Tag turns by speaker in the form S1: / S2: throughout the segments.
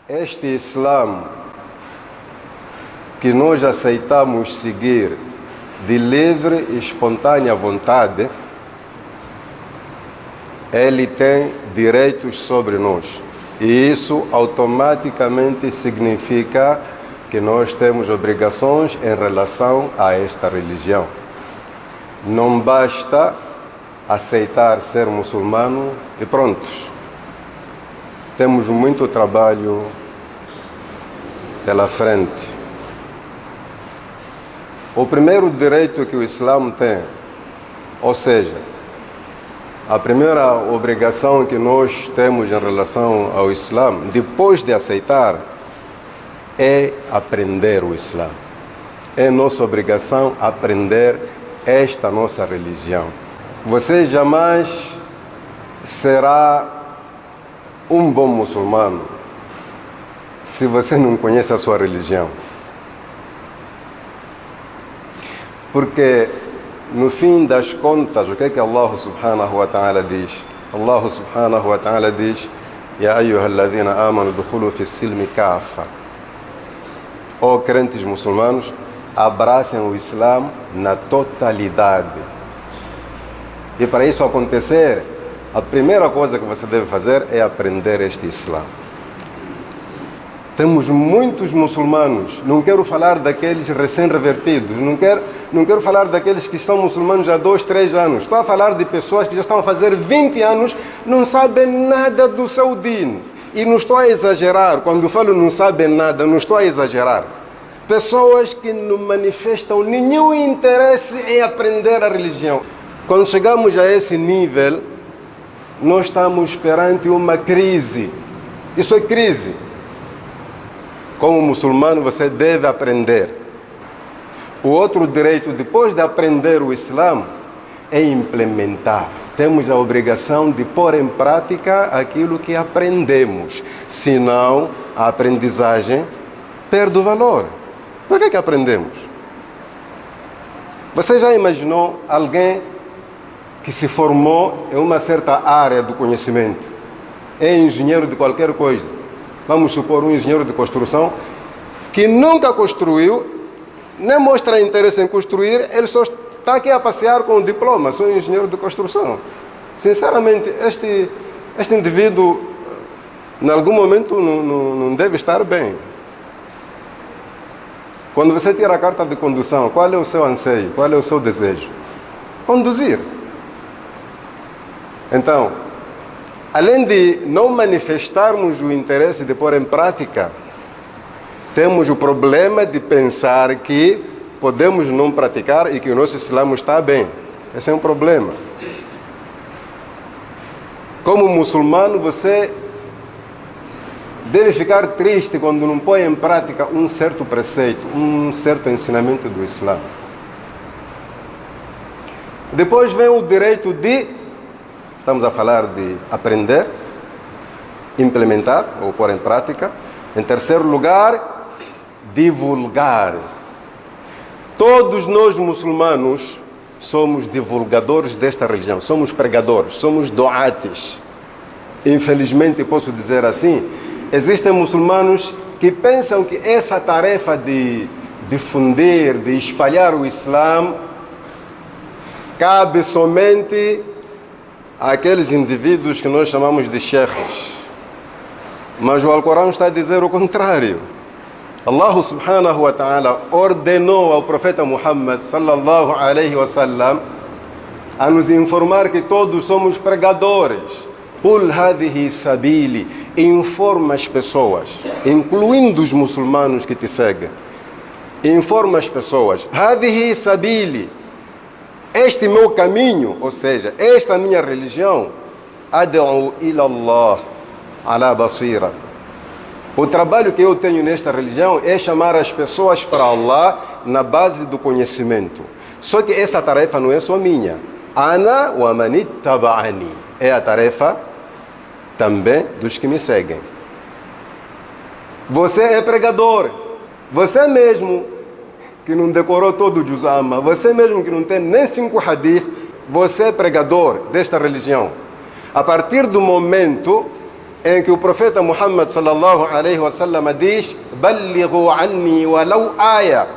S1: este Islã que nós aceitamos seguir de livre e espontânea vontade, ele tem direitos sobre nós. E isso automaticamente significa que nós temos obrigações em relação a esta religião. Não basta aceitar ser muçulmano e prontos. Temos muito trabalho pela frente. O primeiro direito que o Islã tem, ou seja, a primeira obrigação que nós temos em relação ao Islã, depois de aceitar, é aprender o Islã. É nossa obrigação aprender esta nossa religião. Você jamais será um bom muçulmano se você não conhece a sua religião. Porque, no fim das contas, o que é que Allah subhanahu wa ta'ala diz? Allah subhanahu wa ta'ala diz: Ya ayyuhalladhina amanu dukhulu fi silmi kafa. Ó crentes muçulmanos, abracem o Islã na totalidade. E para isso acontecer, a primeira coisa que você deve fazer é aprender este Islã. Temos muitos muçulmanos, não quero falar daqueles recém-revertidos, não quero falar daqueles que são muçulmanos há 2, 3 anos. Estou a falar de pessoas que já estão a fazer 20 anos, não sabem nada do seu din. E não estou a exagerar, quando falo não sabem nada, não estou a exagerar. Pessoas que não manifestam nenhum interesse em aprender a religião. Quando chegamos a esse nível, nós estamos perante uma crise. Isso é crise. Como muçulmano, você deve aprender. O outro direito, depois de aprender o Islã, é implementar. Temos a obrigação de pôr em prática aquilo que aprendemos. Senão, a aprendizagem perde o valor. Por que aprendemos? Você já imaginou alguém que se formou em uma certa área do conhecimento? É engenheiro de qualquer coisa. Vamos supor um engenheiro de construção que nunca construiu, nem mostra interesse em construir, ele só está aqui a passear com o diploma, sou engenheiro de construção. Sinceramente, este indivíduo, em algum momento, não deve estar bem. Quando você tira a carta de condução, qual é o seu anseio? Qual é o seu desejo? Conduzir. Então, além de não manifestarmos o interesse de pôr em prática, temos o problema de pensar que podemos não praticar e que o nosso Islã está bem. Esse é um problema. Como muçulmano, você deve ficar triste quando não põe em prática um certo preceito, um certo ensinamento do Islã. Depois vem o direito de, estamos a falar de aprender, implementar ou pôr em prática. Em terceiro lugar, divulgar. Todos nós muçulmanos somos divulgadores desta religião, somos pregadores, somos doates. Infelizmente, posso dizer assim, existem muçulmanos que pensam que essa tarefa de difundir, de espalhar o Islã, cabe somente àqueles indivíduos que nós chamamos de sheikhs. Mas o Alcorão está a dizer o contrário. Allah subhanahu wa ta'ala ordenou ao profeta Muhammad sallallahu alaihi wasallam a nos informar que todos somos pregadores. Qul hadhihi sabili, informa as pessoas, incluindo os muçulmanos que te seguem. Informa as pessoas. Hadhihi sabili, este meu caminho, ou seja, esta minha religião, ad'u ila Allah ala basira. O trabalho que eu tenho nesta religião é chamar as pessoas para Allah na base do conhecimento. Só que essa tarefa não é só minha. Ana wa man ittaba'ani. É a tarefa também dos que me seguem. Você é pregador. Você mesmo que não decorou todo o Juzama, você mesmo que não tem nem 5 hadith, você é pregador desta religião. A partir do momento em que o profeta Muhammad sallallahu alaihi wasallam diz: "Ballighu anni walau aya",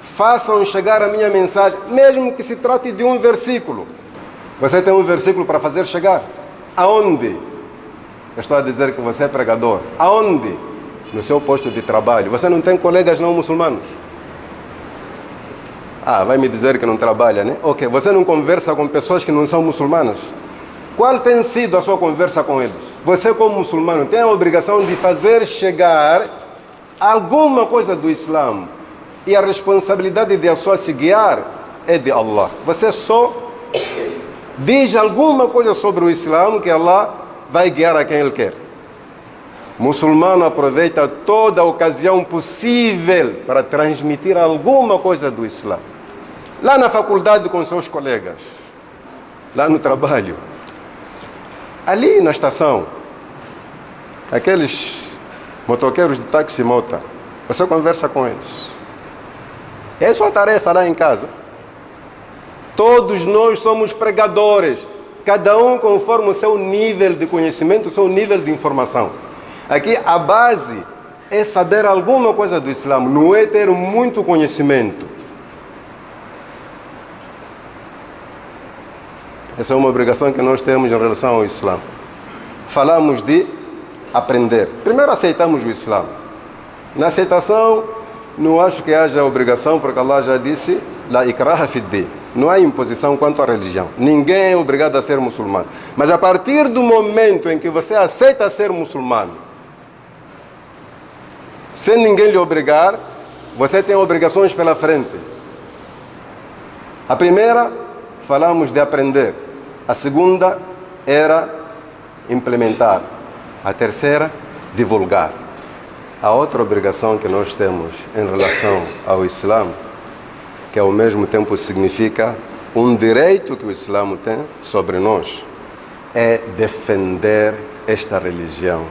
S1: façam chegar a minha mensagem, mesmo que se trate de um versículo. Você tem um versículo para fazer chegar? Aonde? Eu estou a dizer que você é pregador. Aonde? No seu posto de trabalho. Você não tem colegas não muçulmanos? Vai me dizer que não trabalha, né? Ok, você não conversa com pessoas que não são muçulmanas? Qual tem sido a sua conversa com eles? Você, como muçulmano, tem a obrigação de fazer chegar alguma coisa do Islã. E a responsabilidade de a sua se guiar é de Allah. Você só diz alguma coisa sobre o Islã que Allah vai guiar a quem Ele quer. Muçulmano aproveita toda a ocasião possível para transmitir alguma coisa do Islã. Lá na faculdade com seus colegas, lá no trabalho, ali na estação, aqueles motoqueiros de táxi mota, você conversa com eles. É sua tarefa lá em casa. Todos nós somos pregadores, cada um conforme o seu nível de conhecimento, o seu nível de informação. Aqui a base é saber alguma coisa do Islã, não é ter muito conhecimento. Essa é uma obrigação que nós temos em relação ao Islã. Falamos de aprender. Primeiro aceitamos o Islã. Na aceitação, não acho que haja obrigação, porque Allah já disse: La ikraha fid din. Não há imposição quanto à religião. Ninguém é obrigado a ser muçulmano. Mas a partir do momento em que você aceita ser muçulmano, sem ninguém lhe obrigar, você tem obrigações pela frente. A primeira, falamos de aprender. A segunda era implementar. A terceira, divulgar. A outra obrigação que nós temos em relação ao Islã, que ao mesmo tempo significa um direito que o Islã tem sobre nós, é defender esta religião.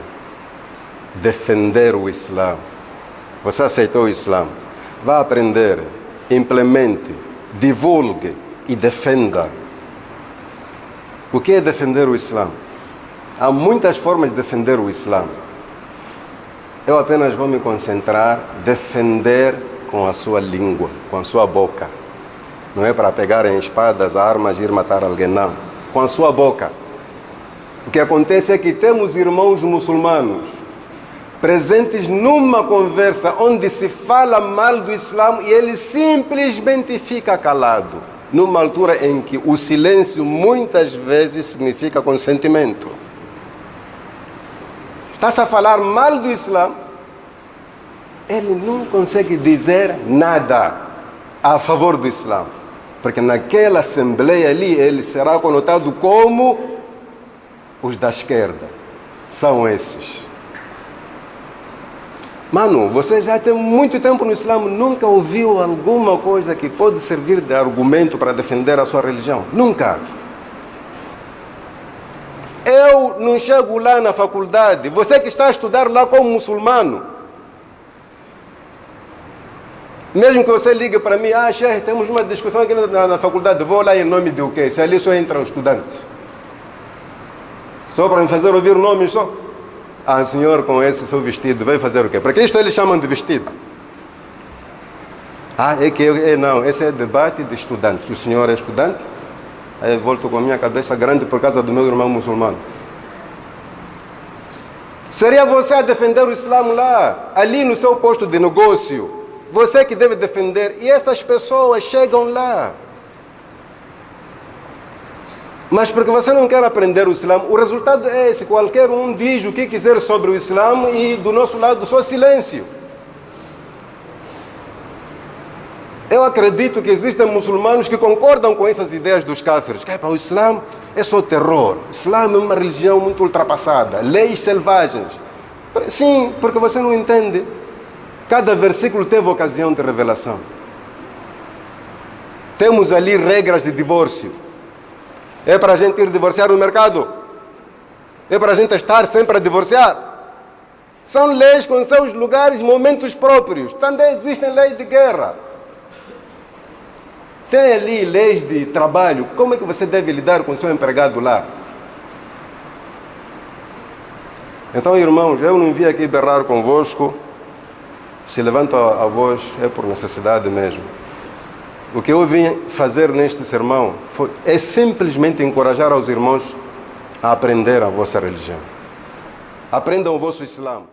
S1: Defender o Islã. Você aceitou o Islã? Vá aprender, implemente, divulgue e defenda. O que é defender o Islã? Há muitas formas de defender o Islã. Eu apenas vou me concentrar em defender com a sua língua, com a sua boca. Não é para pegar em espadas, armas e ir matar alguém, não. Com a sua boca. O que acontece é que temos irmãos muçulmanos presentes numa conversa onde se fala mal do Islã e ele simplesmente fica calado. Numa altura em que o silêncio muitas vezes significa consentimento. Está-se a falar mal do Islã, ele não consegue dizer nada a favor do Islã. Porque naquela assembleia ali, ele será conotado como os da esquerda. São esses. Mano, você já tem muito tempo no Islã, nunca ouviu alguma coisa que pode servir de argumento para defender a sua religião? Nunca. Eu não chego lá na faculdade. Você que está a estudar lá como muçulmano, mesmo que você ligue para mim: Sheikh, temos uma discussão aqui na faculdade, vou lá em nome de o quê? Se ali só entram estudantes. Só para me fazer ouvir o nome só? Senhor, com esse seu vestido, vai fazer o quê? Porque isto eles chamam de vestido. Não, esse é debate de estudantes. O senhor é estudante? Aí eu volto com a minha cabeça grande por causa do meu irmão muçulmano. Seria você a defender o Islã lá, ali no seu posto de negócio. Você que deve defender. E essas pessoas chegam lá. Mas porque você não quer aprender o Islã, o resultado é esse: qualquer um diz o que quiser sobre o Islã e do nosso lado só silêncio. Eu acredito que existem muçulmanos que concordam com essas ideias dos cáfiros. Que o Islã é só terror. O Islã é uma religião muito ultrapassada. Leis selvagens. Sim, porque você não entende. Cada versículo teve ocasião de revelação. Temos ali regras de divórcio. É para a gente ir divorciar no mercado? É para a gente estar sempre a divorciar? São leis com seus lugares, momentos próprios. Também existem leis de guerra. Tem ali leis de trabalho. Como é que você deve lidar com o seu empregado lá? Então, irmãos, eu não vim aqui berrar convosco. Se levanta a voz, é por necessidade mesmo. O que eu vim fazer neste sermão é simplesmente encorajar os irmãos a aprender a vossa religião. Aprendam o vosso Islã.